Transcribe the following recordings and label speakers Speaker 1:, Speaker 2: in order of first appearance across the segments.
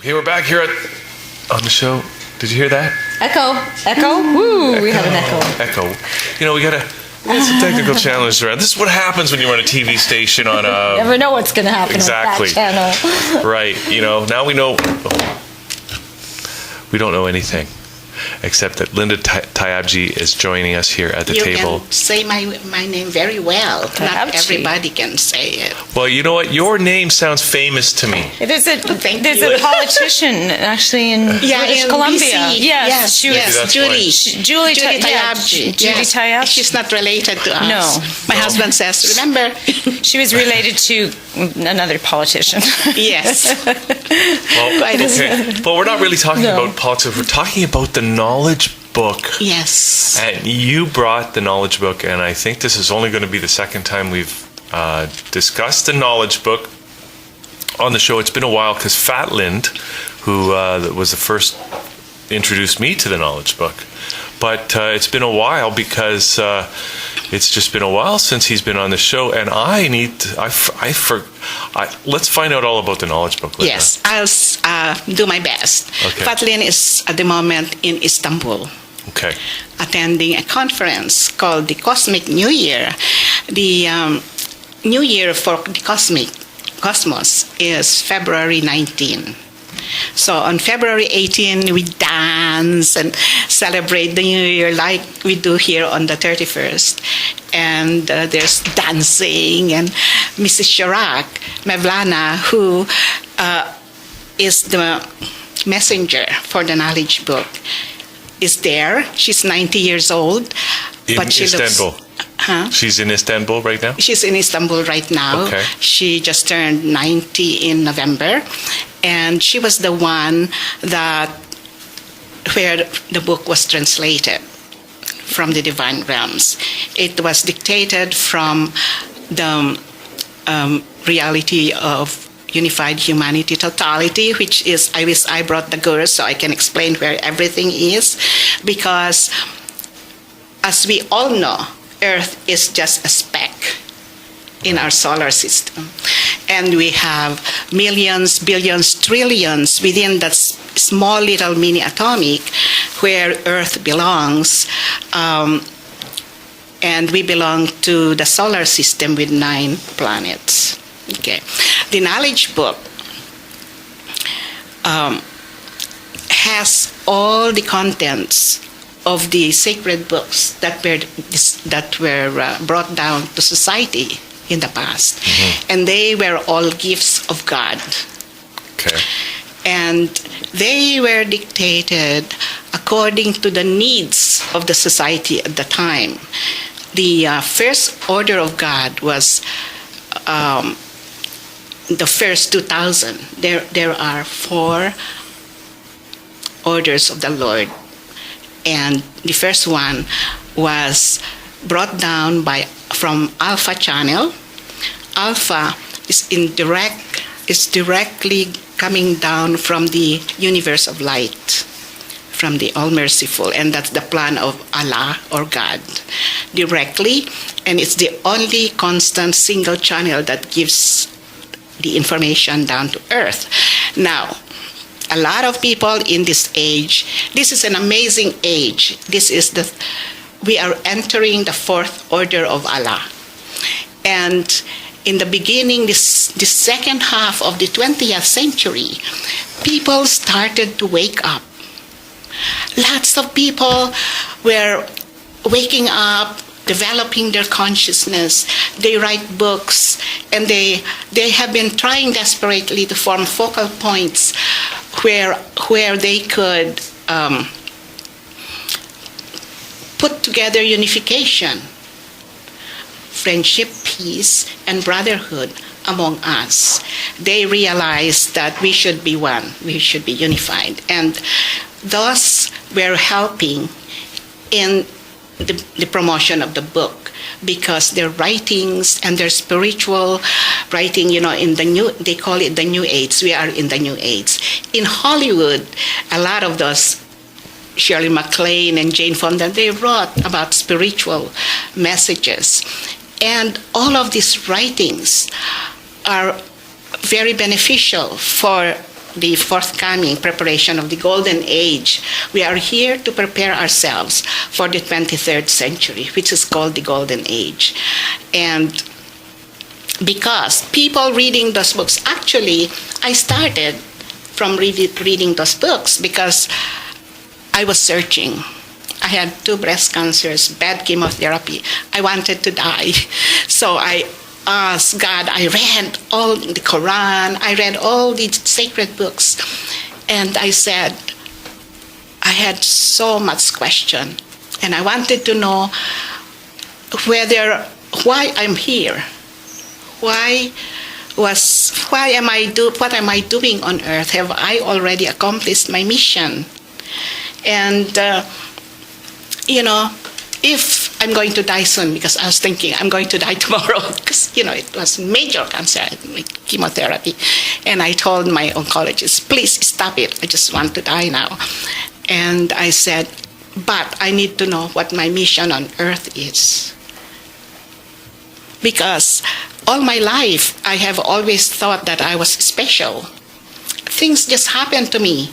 Speaker 1: Okay, we're back here on the show. Did you hear that?
Speaker 2: Echo. Woo, we have an echo.
Speaker 1: Echo. You know, we got some technical challenges around. This is what happens when you run a TV station on a...
Speaker 2: You never know what's going to happen on that channel.
Speaker 1: Right. You know, now we know... We don't know anything, except that Linda Taiabjee is joining us here at the table.
Speaker 3: You can say my name very well. Not everybody can say it.
Speaker 1: Well, you know what? Your name sounds famous to me.
Speaker 2: There's a politician actually in British Columbia.
Speaker 3: BC. Yes, Julie
Speaker 2: Taiabjee. Julie Taiabjee.
Speaker 3: She's not related to us.
Speaker 2: No.
Speaker 3: My husband says, remember?
Speaker 2: She was related to another politician.
Speaker 3: Yes.
Speaker 1: Well, we're not really talking about politics. We're talking about the knowledge book.
Speaker 3: Yes.
Speaker 1: And you brought the knowledge book, and I think this is only going to be the second time we've discussed the knowledge book on the show. It's been a while because Fat Lind, who was the first, introduced me to the knowledge book. But it's been a while because it's just been a while since he's been on the show, and let's find out all about the knowledge book, Linda.
Speaker 3: Yes, I'll do my best.
Speaker 1: Okay.
Speaker 3: Fat Lind is at the moment in Istanbul.
Speaker 1: Okay.
Speaker 3: Attending a conference called the Cosmic New Year. The New Year for the cosmos is February 19. So on February 18, we dance and celebrate the New Year like we do here on the 31st. And there's dancing, and Mrs. Chirac, Mevlana, who is the messenger for the knowledge book, is there. She's 90 years old.
Speaker 1: But she Istanbul. She's in Istanbul right now?
Speaker 3: She's in Istanbul right now.
Speaker 1: Okay.
Speaker 3: She just turned 90 in November. And she was the one where the book was translated from the divine realms. It was dictated from the reality of unified humanity totality, which is, I wish I brought the girls so I can explain where everything is, because as we all know, Earth is just a speck in our solar system. And we have millions, billions, trillions within that small little mini atomic where Earth belongs. And we belong to the solar system with 9 planets. Okay. The knowledge book has all the contents of the sacred books that were brought down to society in the past. Mm-hmm. And they were all gifts of God.
Speaker 1: Okay.
Speaker 3: And they were dictated according to the needs of the society at the time. The first order of God was the first 2000. There are 4 orders of the Lord. And the first one was brought down from Alpha channel. Alpha is directly coming down from the universe of light, from the All-Merciful, and that's the plan of Allah or God directly, and it's the only constant single channel that gives the information down to Earth. Now, a lot of people in this age, this is an amazing age. We are entering the 4th order of Allah. And in the beginning, the second half of the 20th century, people started to wake up. Lots of people were waking up, developing their consciousness. They write books, and they have been trying desperately to form focal points where they could put together unification, friendship, peace, and brotherhood among us. They realized that we should be one, we should be unified, and thus we're helping in the promotion of the book, because their writings and their spiritual writing, in they call it the New Age. We are in the New Age. In Hollywood, a lot of those, Shirley MacLaine and Jane Fonda, they wrote about spiritual messages. And all of these writings are very beneficial for the forthcoming preparation of the golden age. We are here to prepare ourselves for the 23rd century, which is called the golden age. And because people reading those books, actually, I started from reading those books because I was searching. I had 2 breast cancers, bad chemotherapy. I wanted to die. So I asked God, I read all the Quran, I read all the sacred books. And I said, I had so much question. And I wanted to know why I'm here. What am I doing on earth? Have I already accomplished my mission? And, if I'm going to die soon, because I was thinking I'm going to die tomorrow, because, it was major cancer, chemotherapy. And I told my oncologist, please stop it. I just want to die now. And I said, but I need to know what my mission on earth is. Because all my life, I have always thought that I was special. Things just happen to me,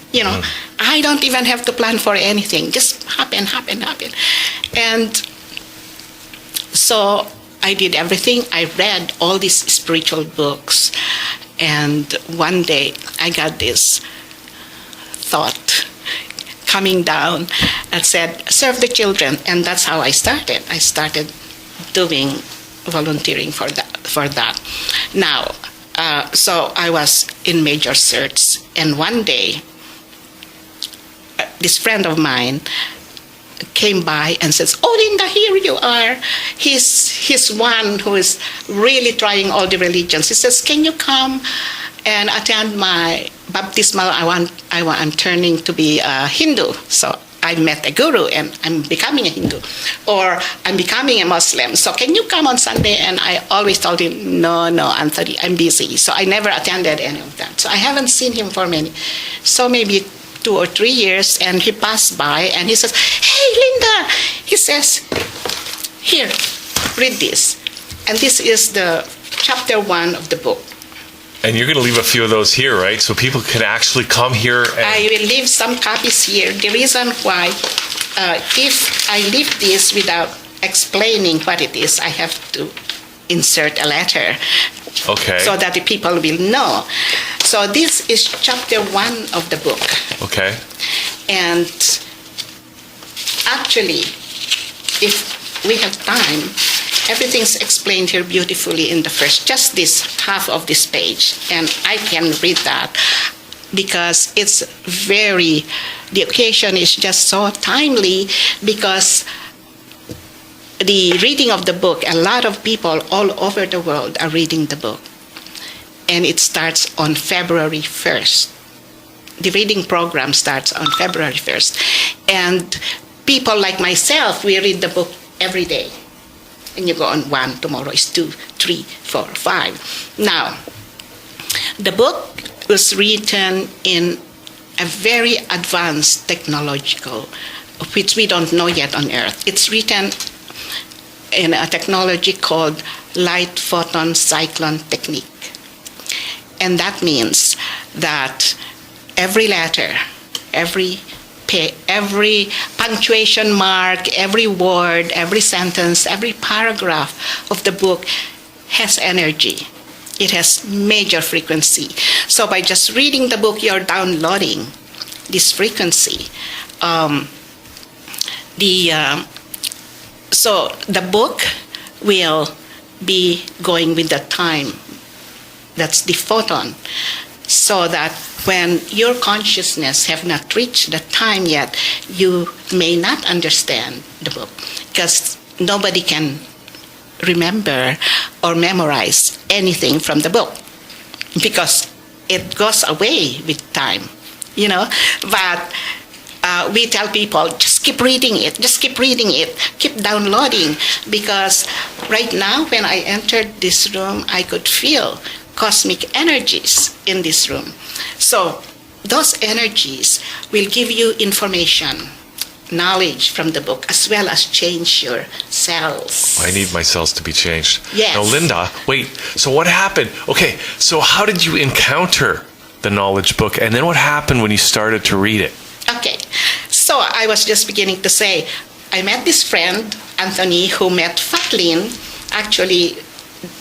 Speaker 3: I don't even have to plan for anything. Just happen. And so I did everything. I read all these spiritual books. And one day I got this thought coming down and said, serve the children. And that's how I started. I started doing volunteering for that. Now, so I was in major search, and one day, this friend of mine came by and says, "Oh, Linda, here you are." He's one who is really trying all the religions. He says, "Can you come and attend my baptismal? I'm turning to be a Hindu, so I met a guru and I'm becoming a Hindu, or I'm becoming a Muslim. So can you come on Sunday?" And I always told him, no, Anthony, I'm busy. So I never attended any of that. So I haven't seen him for maybe 2 or 3 years. And he passed by and he says, "Hey, Linda," he says, "here, read this." And this is the chapter 1 of the book.
Speaker 1: And you're going to leave a few of those here, right? So people can actually come here.
Speaker 3: I will leave some copies here. The reason why, if I leave this without explaining what it is, I have to insert a letter.
Speaker 1: Okay.
Speaker 3: So that the people will know. So this is chapter 1 of the book.
Speaker 1: Okay.
Speaker 3: And actually, if we have time, everything's explained here beautifully in the first, just this half of this page. And I can read that because the occasion is just so timely, because the reading of the book, a lot of people all over the world are reading the book. And it starts on February 1st. The reading program starts on February 1st. And people like myself, we read the book every day. And you go on 1, tomorrow is 2, 3, 4, 5. Now, the book was written in a very advanced technological, which we don't know yet on Earth. It's written in a technology called light photon cyclone technique. And that means that every letter, every punctuation mark, every word, every sentence, every paragraph of the book has energy. It has major frequency. So by just reading the book, you're downloading this frequency. So the book will be going with the time. That's the photon. So that when your consciousness have not reached the time yet, you may not understand the book, because nobody can remember or memorize anything from the book, because it goes away with time, But we tell people, just keep reading it, keep downloading, because right now when I entered this room, I could feel cosmic energies in this room. So those energies will give you information, knowledge from the book, as well as change your cells.
Speaker 1: I need my cells to be changed.
Speaker 3: Yes.
Speaker 1: Now, Linda, wait, so what happened? Okay, so how did you encounter the knowledge book, and then what happened when you started to read it?
Speaker 3: Okay, so I was just beginning to say, I met this friend, Anthony, who met Fatlin. Actually,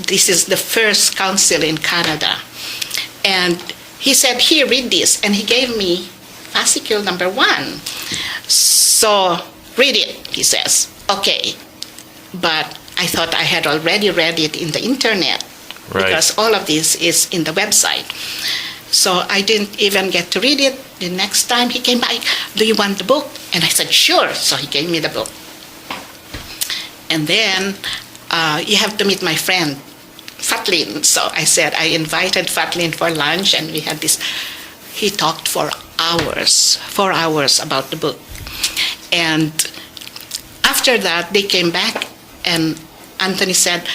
Speaker 3: this is the first council in Canada. And he said, here, read this. And he gave me fascicule number 1. So, read it, he says. Okay, but I thought I had already read it in the internet.
Speaker 1: Right.
Speaker 3: Because all of this is in the website. So I didn't even get to read it. The next time he came by, do you want the book? And I said, sure. So he gave me the book. And then you have to meet my friend, Fatlin. So I said, I invited Fatlin for lunch, and we had this. He talked for hours, 4 hours about the book. And after that, they came back, and Anthony said,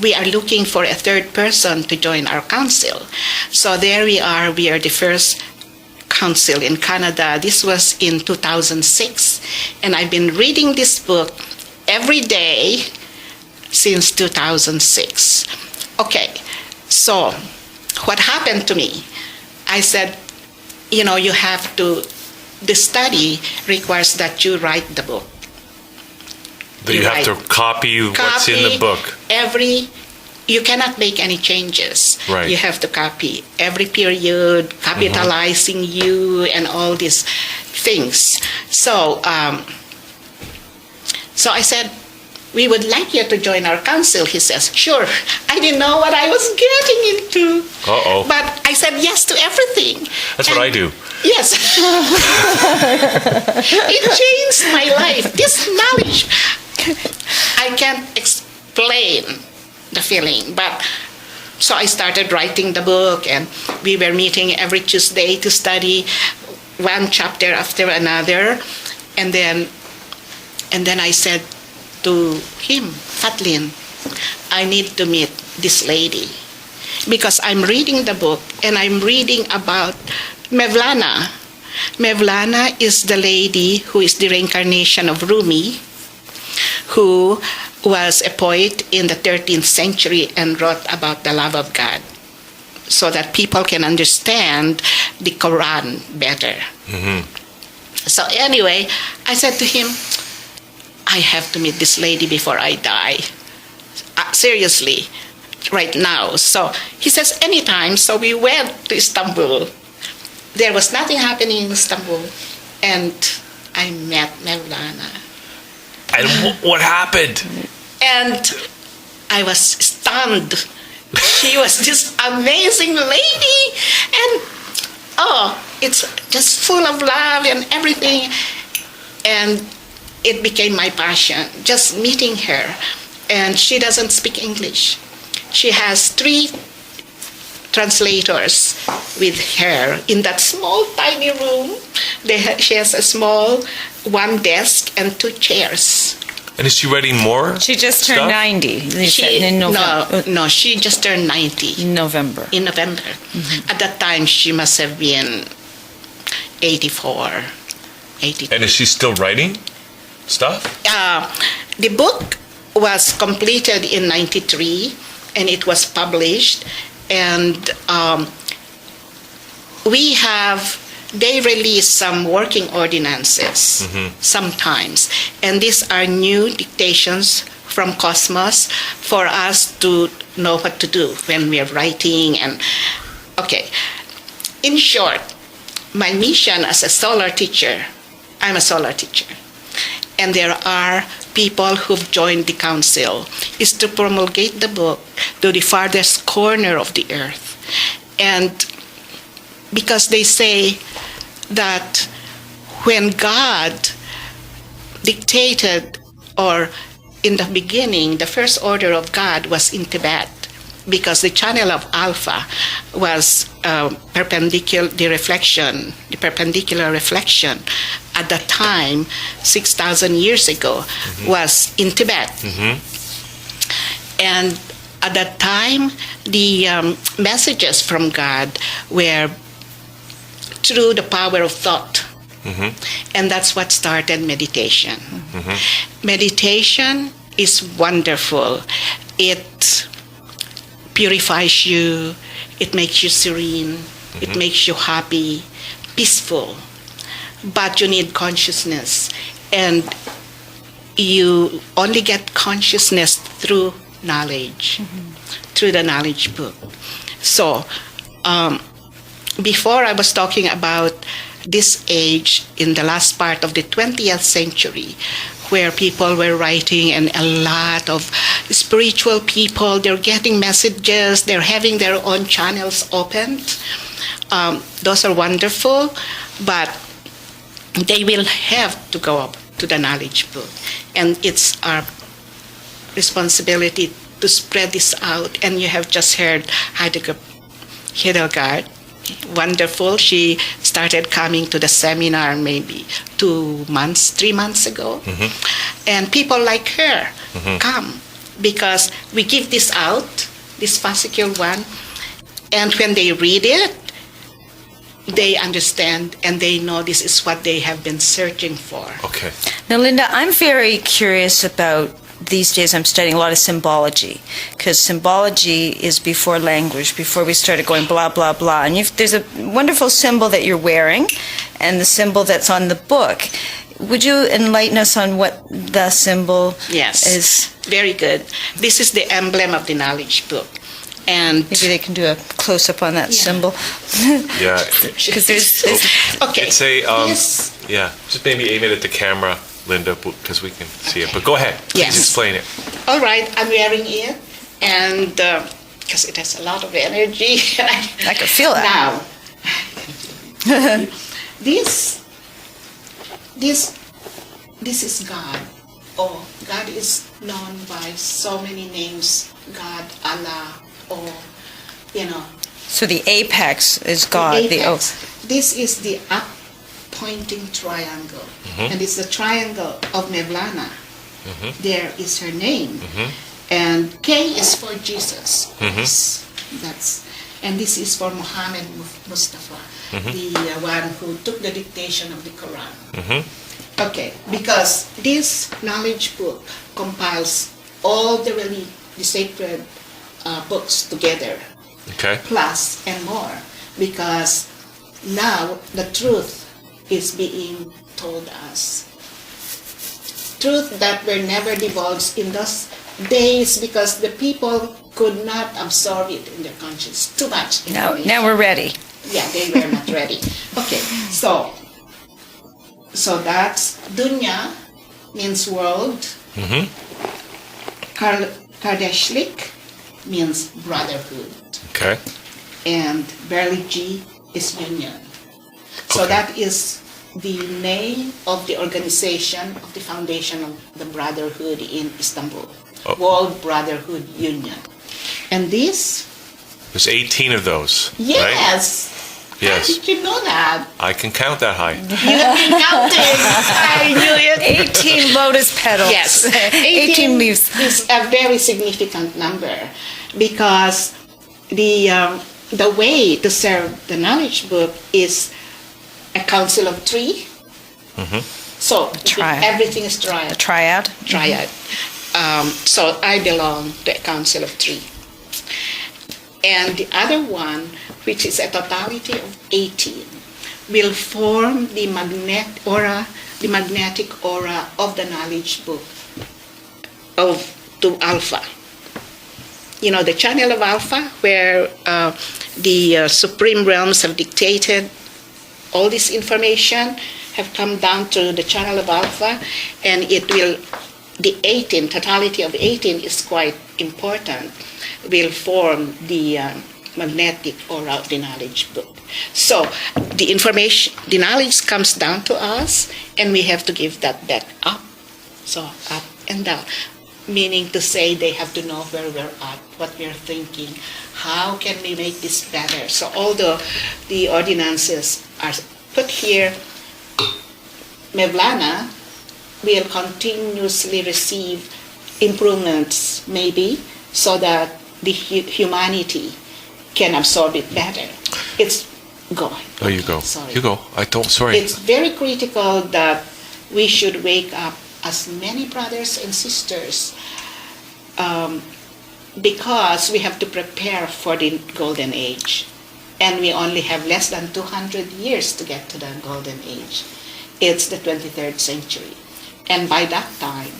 Speaker 3: we are looking for a third person to join our council. So there we are the first council in Canada. This was in 2006. And I've been reading this book every day since 2006. Okay, so what happened to me? I said, you have to, the study requires that you write the book.
Speaker 1: That you have to copy what's in the book.
Speaker 3: You cannot make any changes.
Speaker 1: Right.
Speaker 3: You have to copy every period, capitalizing you, and all these things. So, so I said, we would like you to join our council. He says, sure. I didn't know what I was getting into.
Speaker 1: Uh-oh.
Speaker 3: But I said yes to everything.
Speaker 1: That's what I do.
Speaker 3: Yes. It changed my life. This knowledge, I can't explain the feeling. But so I started writing the book, and we were meeting every Tuesday to study one chapter after another. And then I said to him, Fatlin, I need to meet this lady, because I'm reading the book and I'm reading about Mevlana. Mevlana is the lady who is the reincarnation of Rumi, who was a poet in the 13th century and wrote about the love of God, so that people can understand the Quran better. So anyway, I said to him, I have to meet this lady before I die. Seriously, right now. So he says, anytime. So we went to Istanbul. There was nothing happening in Istanbul. And I met Mevlana.
Speaker 1: And what happened?
Speaker 3: And I was stunned. She was this amazing lady. And, it's just full of love and everything. And it became my passion, just meeting her. And she doesn't speak English. She has 3 translators with her in that small, tiny room. She has a small 1 desk and 2 chairs.
Speaker 1: And is she writing more?
Speaker 2: She just turned
Speaker 1: stuff?
Speaker 2: 90 in November.
Speaker 3: No, she just turned 90.
Speaker 2: In November.
Speaker 3: In November. At that time, she must have been 84, 82.
Speaker 1: And is she still writing stuff?
Speaker 3: The book was completed in 93, and it was published. And they release some working ordinances sometimes. And these are new dictations from Cosmos for us to know what to do when we are writing. And okay, in short, my mission as a solar teacher, I'm a solar teacher, and there are people who've joined the council, is to promulgate the book to the farthest corner of the earth. And because they say that when God dictated, or in the beginning, the first order of God was in Tibet, because the channel of Alpha was perpendicular reflection at that time, 6,000 years ago, was in Tibet. And at that time, the messages from God were through the power of thought. And that's what started meditation. Meditation is wonderful. It purifies you, it makes you serene, It makes you happy, peaceful. But you need consciousness. And you only get consciousness through knowledge, through the knowledge book. So, before I was talking about this age in the last part of the 20th century, where people were writing and a lot of spiritual people, they're getting messages, they're having their own channels opened. Those are wonderful, but they will have to go up to the knowledge book. And it's our responsibility to spread this out. And you have just heard Hildegard. Wonderful. She started coming to the seminar maybe 3 months ago. And people like her come because we give this out, this fascicule one, and when they read it, they understand and they know this is what they have been searching for.
Speaker 1: Okay.
Speaker 2: Now, Linda, I'm very curious about, these days I'm studying a lot of symbology, because symbology is before language, before we started going blah, blah, blah. And there's a wonderful symbol that you're wearing and the symbol that's on the book. Would you enlighten us on what the symbol is?
Speaker 3: Very good. This is the emblem of the knowledge book. And
Speaker 2: maybe they can do a close-up on that symbol.
Speaker 1: Yeah.
Speaker 2: Because there's
Speaker 3: okay.
Speaker 1: It's a, yeah, just maybe aim it at the camera, Linda, because we can see it. But go ahead. Please explain it.
Speaker 3: All right, I'm wearing it, and because it has a lot of energy.
Speaker 2: I can feel that.
Speaker 3: Now, this is God. Oh, God is known by so many names. God, Allah, or,
Speaker 2: So the apex is God.
Speaker 3: The apex. This is the up-pointing triangle. And it's the triangle of Mevlana. There is her name. And K is for Jesus. And this is for Muhammad Mustafa, the one who took the dictation of the Quran. Okay, because this knowledge book compiles all the sacred books together, plus and more, because now the truth is being told us. Truth that were never divulged in those days because the people could not absorb it in their conscience. Too much information.
Speaker 2: Now we're ready.
Speaker 3: Yeah, they were not ready. Okay, so that's Dunya means world. Kardashlik means brotherhood.
Speaker 1: Okay.
Speaker 3: And Berliji is union. So that is the name of the organization of the foundation of the brotherhood in Istanbul. World Brotherhood Union. And this?
Speaker 1: There's 18 of those.
Speaker 3: Yes.
Speaker 1: Right? Yes.
Speaker 3: How did you know that?
Speaker 1: I can count that high.
Speaker 3: You have been counting. I knew it.
Speaker 2: 18 lotus petals.
Speaker 3: Yes.
Speaker 2: 18 leaves.
Speaker 3: Is a very significant number because the way to serve the knowledge book is a council of three. So everything is triad.
Speaker 2: A triad.
Speaker 3: Triad. So I belong to a council of three. And the other one, which is a totality of 18, will form the magnetic aura of the knowledge book to Alpha. The channel of Alpha, where the supreme realms have dictated all this information, have come down to the channel of Alpha, and the 18, totality of 18 is quite important, will form the magnetic aura of the knowledge book. So the information, the knowledge comes down to us, and we have to give that back up. So up and down, meaning to say they have to know where we're at, what we're thinking, how can we make this better. So all the ordinances are put here. Mevlana will continuously receive improvements, maybe, so that the humanity can absorb it better. Go.
Speaker 1: Oh, you go.
Speaker 3: Sorry.
Speaker 1: You go. Sorry.
Speaker 3: It's very critical that we should wake up as many brothers and sisters because we have to prepare for the golden age. and we only have less than 200 years to get to the golden age. It's the 23rd century. And by that time,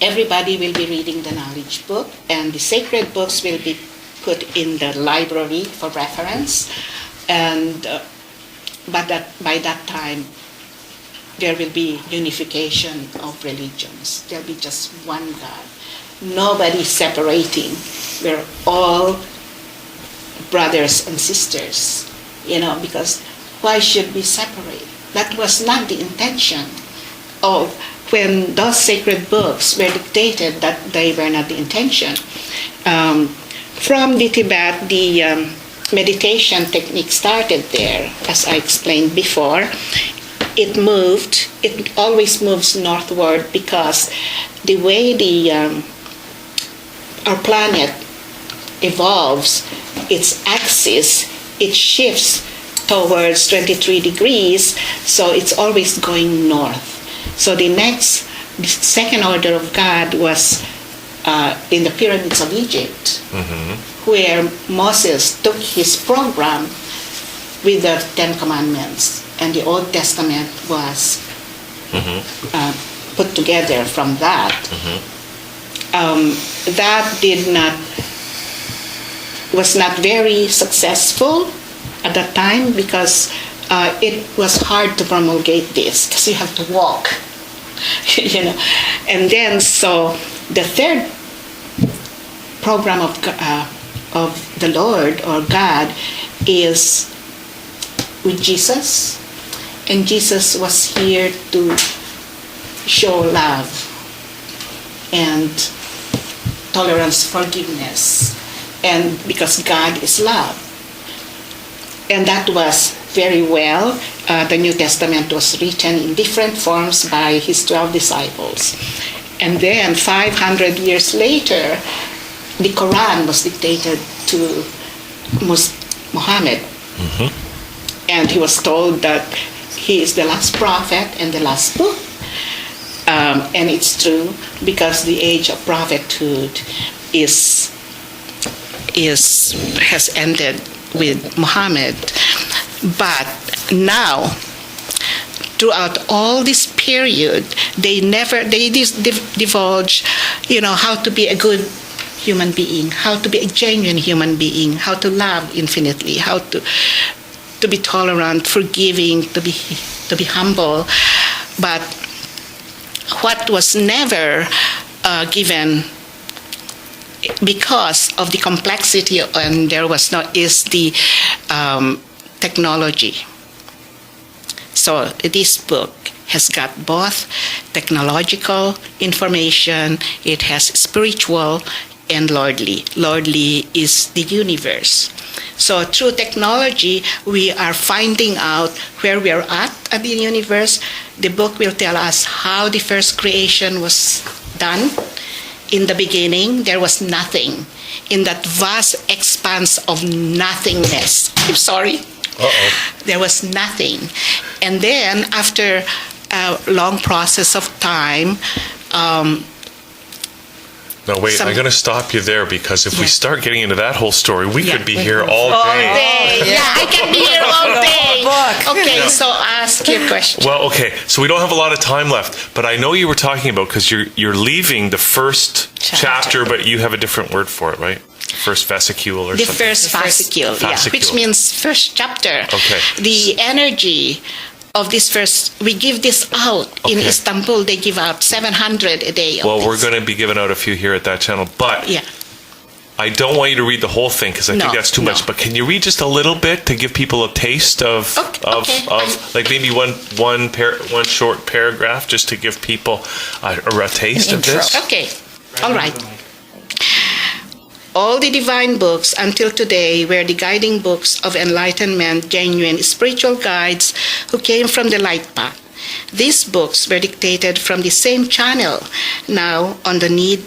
Speaker 3: everybody will be reading the knowledge book, and the sacred books will be put in the library for reference. And but by that time, there will be unification of religions. There'll be just one God. Nobody separating. We're all brothers and sisters, because why should we separate? That was not the intention of when those sacred books were dictated, that they were not the intention. From the Tibet, the meditation technique started there, as I explained before. It always moves northward because the way our planet evolves, its axis, it shifts towards 23 degrees, so it's always going north. So the second order of God was in the pyramids of Egypt, where Moses took his program with the Ten Commandments, and the Old Testament was put together from that. That was not very successful at that time because it was hard to promulgate this because you have to walk, And then so the third program of the Lord or God is with Jesus, and Jesus was here to show love and tolerance, forgiveness, and because God is love. And that was very well. The New Testament was written in different forms by his 12 disciples. And then 500 years later, the Quran was dictated to Muhammad. And he was told that he is the last prophet and the last book. And it's true because the age of prophethood has ended with Muhammad. But now, throughout all this period, they divulge, how to be a good human being, how to be a genuine human being, how to love infinitely, how to be tolerant, forgiving, to be humble. But what was never given because of the complexity, and is the technology. So this book has got both technological information, it has spiritual and lordly. Lordly is the universe. So through technology, we are finding out where we are at the universe. The book will tell us how the first creation was done. In the beginning, there was nothing. In that vast expanse of nothingness. I'm sorry. There was nothing. And then after a long process of time,
Speaker 1: No, wait, I'm going to stop you there because if we start getting into that whole story, we could be here all day.
Speaker 3: I can be here all day. Okay, so ask your question.
Speaker 1: Well, okay, so we don't have a lot of time left, but I know you were talking about, because you're leaving the first chapter, but you have a different word for it, right? First vesicule or
Speaker 3: the
Speaker 1: something?
Speaker 3: First fascicule, which means first chapter.
Speaker 1: Okay.
Speaker 3: The energy of this first, we give this out. In Istanbul, they give out 700 a day.
Speaker 1: Well, we're going to be giving out a few here at that channel, but I don't want you to read the whole thing because I think that's too much. But can you read just a little bit to give people a taste of like maybe one short paragraph just to give people a taste of this?
Speaker 3: Okay, all right. All the divine books until today were the guiding books of enlightenment, genuine spiritual guides who came from the light path. These books were dictated from the same channel. Now, on the need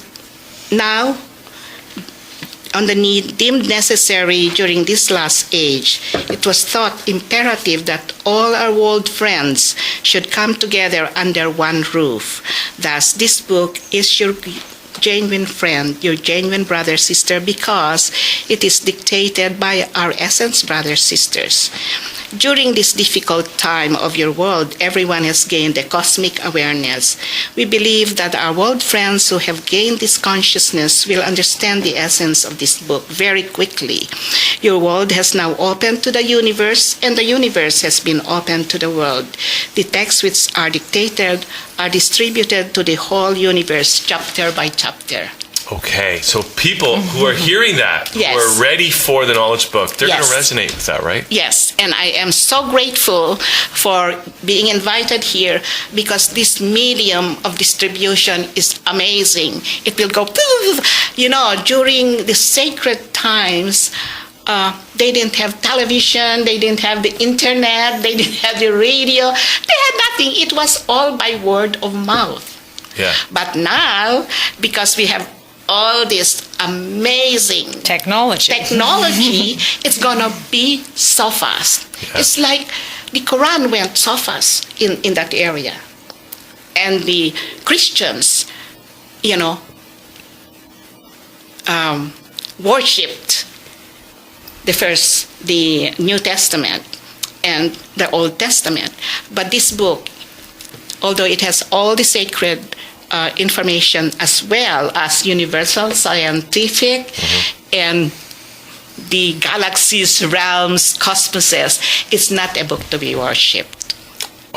Speaker 3: deemed necessary during this last age, it was thought imperative that all our world friends should come together under one roof. Thus, this book is genuine friend, your genuine brother, sister, because it is dictated by our essence brothers, sisters. During this difficult time of your world, everyone has gained a cosmic awareness. We believe that our world friends who have gained this consciousness will understand the essence of this book very quickly. Your world has now opened to the universe, and the universe has been opened to the world. The texts which are dictated are distributed to the whole universe, chapter by chapter.
Speaker 1: Okay, so people who are hearing that,
Speaker 3: Yes.
Speaker 1: who are ready for the knowledge book, they're going
Speaker 3: Yes.
Speaker 1: to resonate with that, right?
Speaker 3: Yes, and I am so grateful for being invited here because this medium of distribution is amazing. It will go, during the sacred times, they didn't have television, they didn't have the internet, they didn't have the radio, they had nothing. It was all by word of mouth.
Speaker 1: Yeah.
Speaker 3: But now, because we have all this amazing
Speaker 2: Technology.
Speaker 3: it's gonna be so fast.
Speaker 1: Yeah.
Speaker 3: It's like the Quran went so fast in that area. And the Christians, worshipped the New Testament and the Old Testament. But this book, although it has all the sacred information as well as universal, scientific, and the galaxies, realms, cosmoses, it's not a book to be worshipped.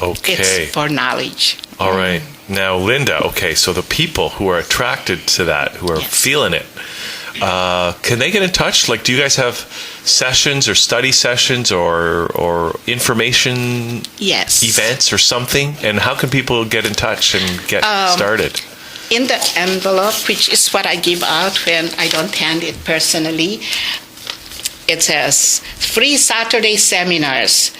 Speaker 1: Okay.
Speaker 3: It's for knowledge.
Speaker 1: All right. Now, Linda, okay, so the people who are attracted to that, who are
Speaker 3: Yes.
Speaker 1: feeling it, can they get in touch? Like, do you guys have sessions or study sessions or information
Speaker 3: Yes.
Speaker 1: events or something? And how can people get in touch and get started?
Speaker 3: In the envelope, which is what I give out when I don't hand it personally, it says free Saturday seminars,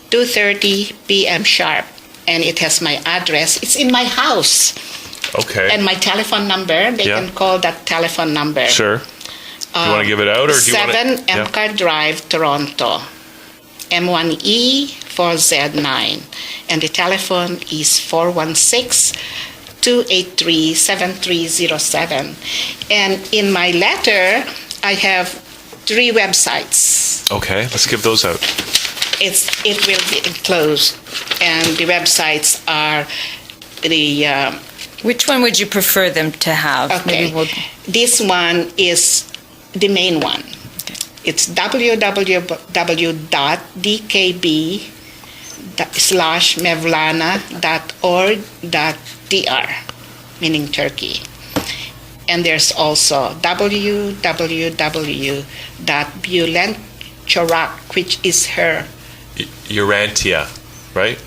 Speaker 3: 2:30 p.m. sharp. And it has my address. It's in my house.
Speaker 1: Okay.
Speaker 3: And my telephone number. They
Speaker 1: Yeah.
Speaker 3: can call that telephone number.
Speaker 1: Sure. Do you want to give it out, or do you want
Speaker 3: 7
Speaker 1: to?
Speaker 3: MCAR Drive, Toronto, M1E4Z9. And the telephone is 416-283-7307. And in my letter, I have 3 websites.
Speaker 1: Okay, let's give those out.
Speaker 3: It will be enclosed. And the websites are the...
Speaker 2: Which one would you prefer them to have?
Speaker 3: Okay. This one is the main one. It's www.dkb/mevlana.org.tr, meaning Turkey. And there's also www.bulenchorak, which is her.
Speaker 1: Urantia, right?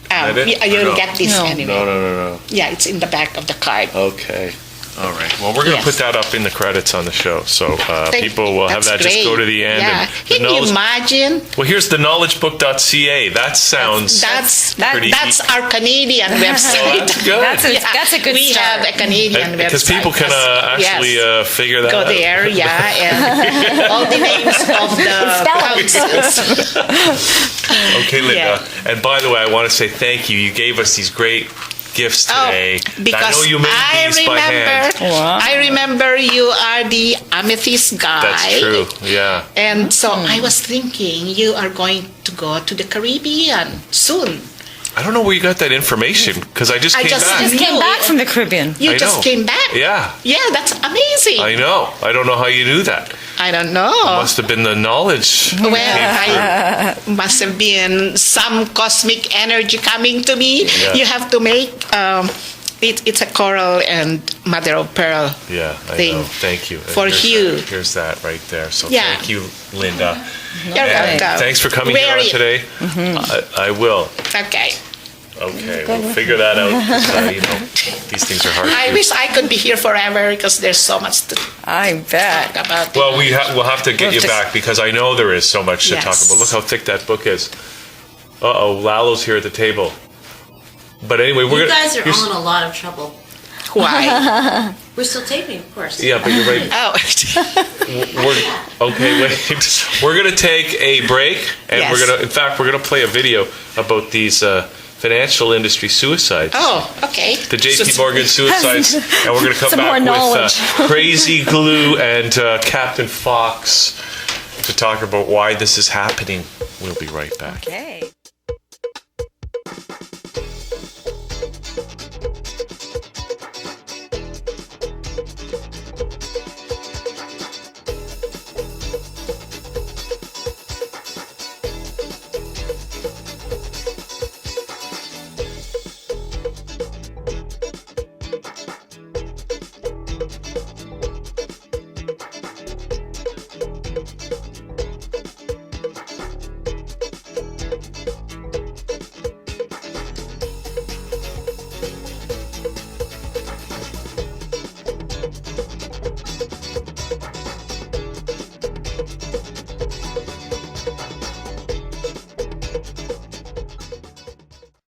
Speaker 1: that it?
Speaker 3: You'll
Speaker 1: No.
Speaker 3: get this
Speaker 2: No.
Speaker 3: anyway.
Speaker 1: No.
Speaker 3: Yeah, it's in the back of the card.
Speaker 1: Okay. All right. Well, we're going to
Speaker 3: Yes.
Speaker 1: put that up in the credits on the show, so people will have that.
Speaker 3: That's
Speaker 1: Just go
Speaker 3: great.
Speaker 1: to the end.
Speaker 3: Yeah.
Speaker 1: And
Speaker 3: Can you imagine?
Speaker 1: well, here's the knowledgebook.ca. That sounds
Speaker 3: That's
Speaker 1: pretty
Speaker 3: our Canadian website.
Speaker 1: that's good.
Speaker 2: That's a good
Speaker 3: we
Speaker 2: start.
Speaker 3: have a Canadian website.
Speaker 1: Because people can actually
Speaker 3: Yes.
Speaker 1: figure that
Speaker 3: Go
Speaker 1: out.
Speaker 3: there, yeah, and all the names of the councils.
Speaker 1: Okay, Linda.
Speaker 3: Yeah.
Speaker 1: And by the way, I want to say thank you. You gave us these great gifts today.
Speaker 3: Because
Speaker 1: I know you made these by hand.
Speaker 2: Wow.
Speaker 3: I remember you are the amethyst guy.
Speaker 1: That's true. Yeah.
Speaker 3: And so I was thinking you are going to go to the Caribbean soon.
Speaker 1: I don't know where you got that information because I just
Speaker 3: I
Speaker 1: came
Speaker 3: just-
Speaker 1: back.
Speaker 2: Just came back from the Caribbean.
Speaker 3: You
Speaker 1: I
Speaker 3: just
Speaker 1: know.
Speaker 3: came back?
Speaker 1: Yeah.
Speaker 3: Yeah, that's amazing.
Speaker 1: I know. I don't know how you knew that.
Speaker 3: I don't know.
Speaker 1: Must have been the knowledge.
Speaker 3: Well, I must have been some cosmic energy coming to me.
Speaker 1: Yeah.
Speaker 3: You have to make it's a coral and mother of pearl.
Speaker 1: Yeah, I
Speaker 3: thing
Speaker 1: know. Thank you. And
Speaker 3: for
Speaker 1: here's
Speaker 3: Hugh.
Speaker 1: that- Here's that right there. So
Speaker 3: Yeah.
Speaker 1: thank you, Linda.
Speaker 3: You're
Speaker 1: And
Speaker 3: welcome.
Speaker 1: thanks for coming here on
Speaker 3: Very-
Speaker 1: today. I will.
Speaker 3: Okay.
Speaker 1: Okay, we'll figure that out. 'Cause, these things are hard. to
Speaker 3: I
Speaker 1: do.
Speaker 3: wish I could be here forever because there's so much to
Speaker 2: I bet.
Speaker 3: talk about.
Speaker 1: Well, we'll have to get
Speaker 2: We'll
Speaker 1: you
Speaker 2: just-
Speaker 1: back because I know there is so much to talk
Speaker 3: Yes.
Speaker 1: about. Look how thick that book is. Uh-oh, Lalo's here at the table. But anyway, we're
Speaker 4: You
Speaker 1: gonna.
Speaker 4: guys are
Speaker 1: you're
Speaker 4: all in a lot of trouble.
Speaker 3: Why?
Speaker 4: We're still taping, of course.
Speaker 1: Yeah, but you're right.
Speaker 3: Oh,
Speaker 1: Okay, wait. We're gonna take a break, and
Speaker 3: Yes.
Speaker 1: in fact, we're gonna play a video about these financial industry suicides.
Speaker 3: Oh, okay.
Speaker 1: The JP Morgan suicides, and we're going to come
Speaker 2: Some more
Speaker 1: back
Speaker 2: knowledge.
Speaker 1: with Crazy Glue and Captain Fox to talk about why this is happening. We'll be right back.
Speaker 2: Okay.